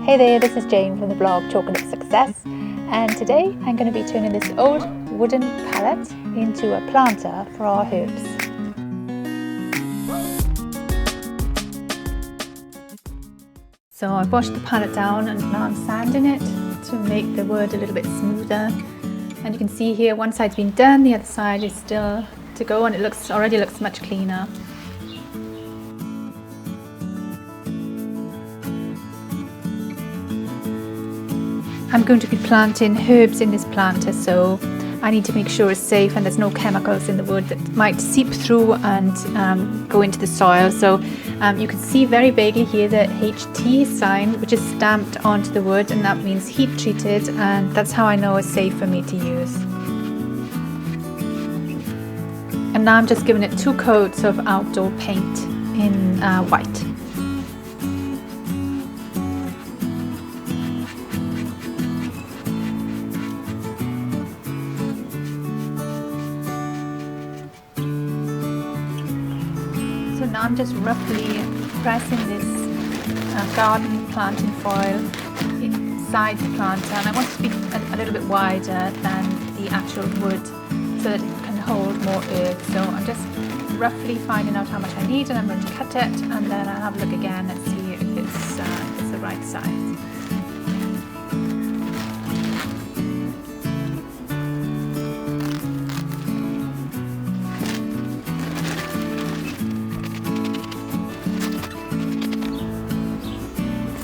Hey there, this is Jane from the blog Chocolate Success, and today I'm going to be turning this old wooden pallet into a planter for our herbs. So I've washed the pallet down and now I'm sanding it to make the wood a little bit smoother. And you can see here one side's been done, the other side is still to go, and it already looks much cleaner. I'm going to be planting herbs in this planter, so I need to make sure it's safe and there's no chemicals in the wood that might seep through and go into the soil. So you can see very vaguely here the HT sign, which is stamped onto the wood, and that means heat treated, and that's how I know it's safe for me to use. And now I'm just giving it 2 coats of outdoor paint in white. So now I'm just roughly pressing this garden planting foil inside the planter, and I want it to be a little bit wider than the actual wood so that it can hold more earth. So I'm just roughly finding out how much I need, and I'm going to cut it, and then I'll have a look again and see if it's the right size.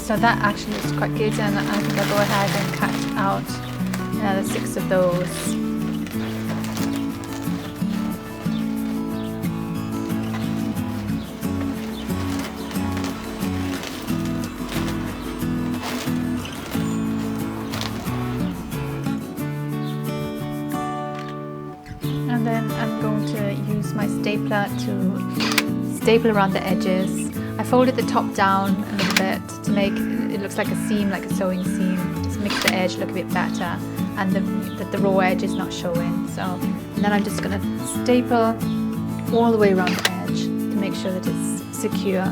So that actually looks quite good, and I think I'll go ahead and cut out another 6 of those. And then I'm going to use my stapler to staple around the edges. I folded the top down a little bit to make it looks like a seam, like a sewing seam. Just makes the edge look a bit better, and the raw edge is not showing. So, and then I'm just going to staple all the way around the edge to make sure that it's secure.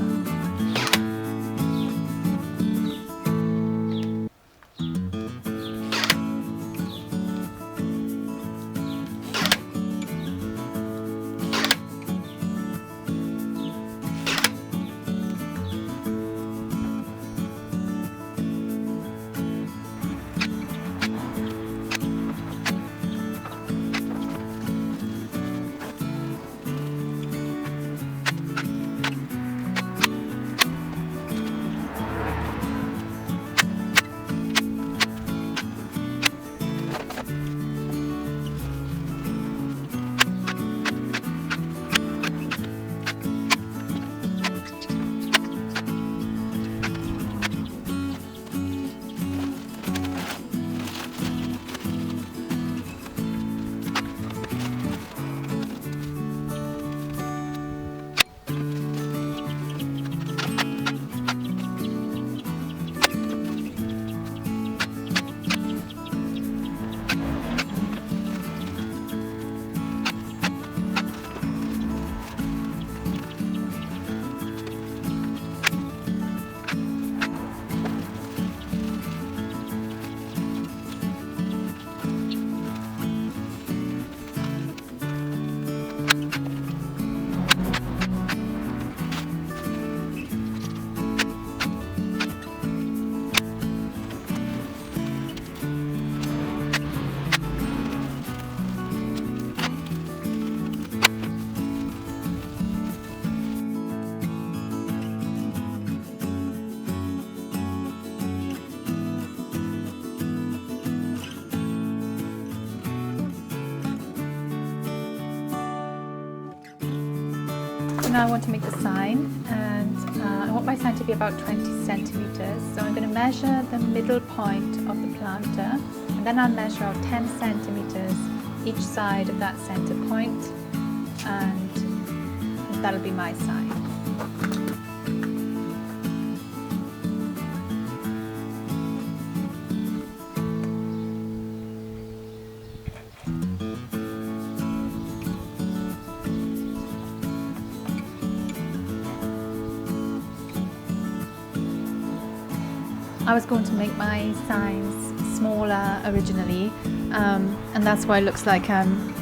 So now I want to make the sign, and I want my sign to be about 20 centimeters. So I'm going to measure the middle point of the planter, and then I'll measure out 10 centimeters each side of that center point, and that'll be my sign. I was going to make my signs smaller originally, and that's why it looks like I'm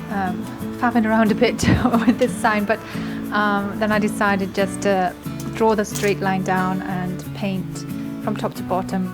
faffing around a bit with this sign, but then I decided just to draw the straight line down and paint from top to bottom.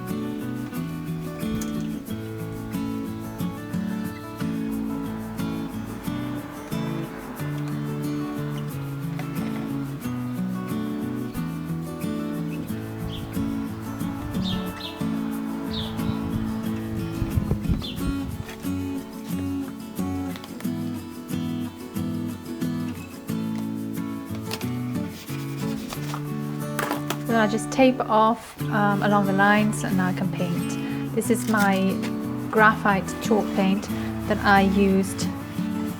Then I just tape off along the lines and I can paint. This is my graphite chalk paint that I used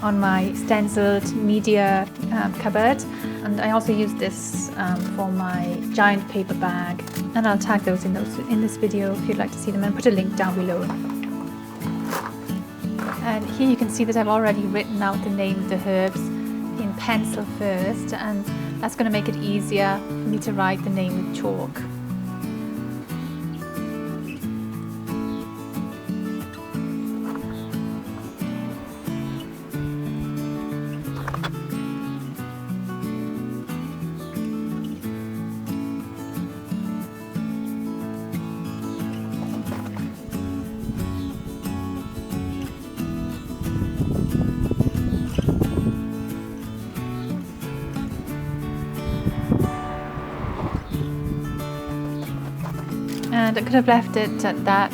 on my stenciled media cupboard, and I also used this for my giant paper bag, and I'll tag those in this video if you'd like to see them, and put a link down below. And here you can see that I've already written out the name of the herbs in pencil first, and that's going to make it easier for me to write the name with chalk. And I could have left it at that,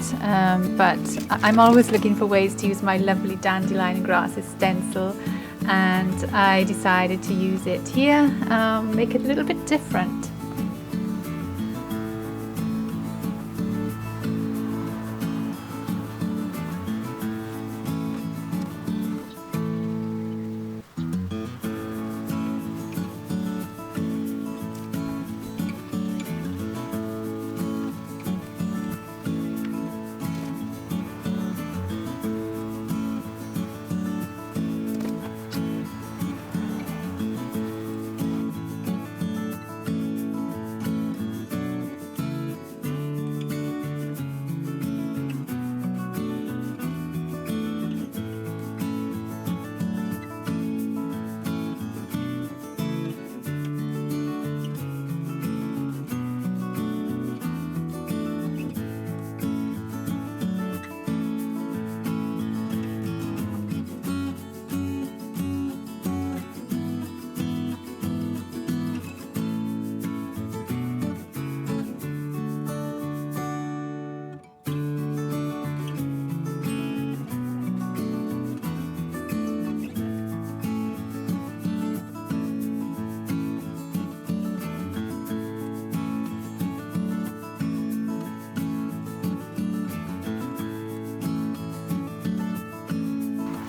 but I'm always looking for ways to use my lovely dandelion and grasses stencil, and I decided to use it here, make it a little bit different.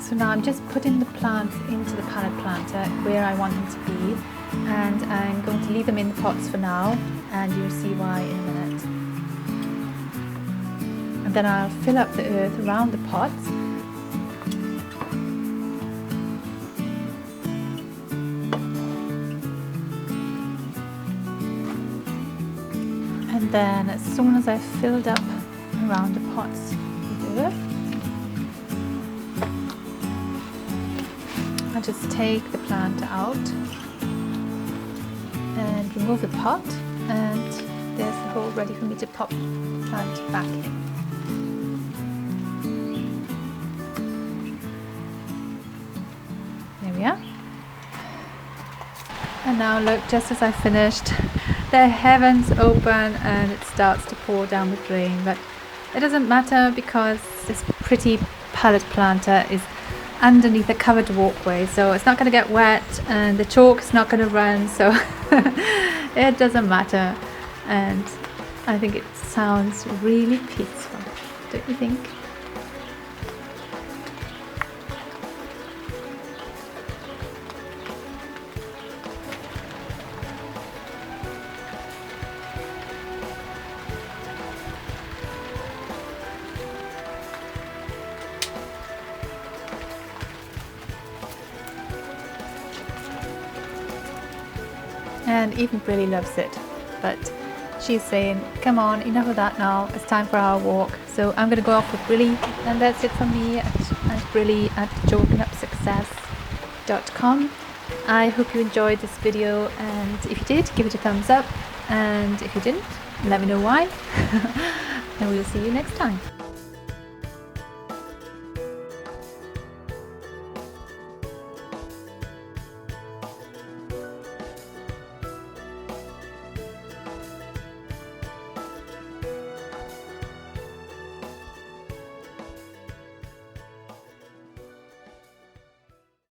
So now I'm just putting the plants into the pallet planter where I want them to be, and I'm going to leave them in the pots for now, and you'll see why in a minute. And then I'll fill up the earth around the pots. And then as soon as I've filled up around the pots with earth, I just take the plant out and remove the pot, and there's the hole ready for me to pop the plant back in. There we are. And now look, just as I finished, the heavens open and it starts to pour down with rain, but it doesn't matter because this pretty pallet planter is underneath a covered walkway, so it's not going to get wet and the chalk is not going to run, so it doesn't matter. And I think it sounds really peaceful, don't you think? And Eden really loves it, but she's saying, come on, enough of that now, it's time for our walk. So I'm going to go off with Brilly, and that's it from me at Brilly at jokenupsuccess.com. I hope you enjoyed this video, and if you did, give it a thumbs up, and if you didn't, let me know why. And we'll see you next time.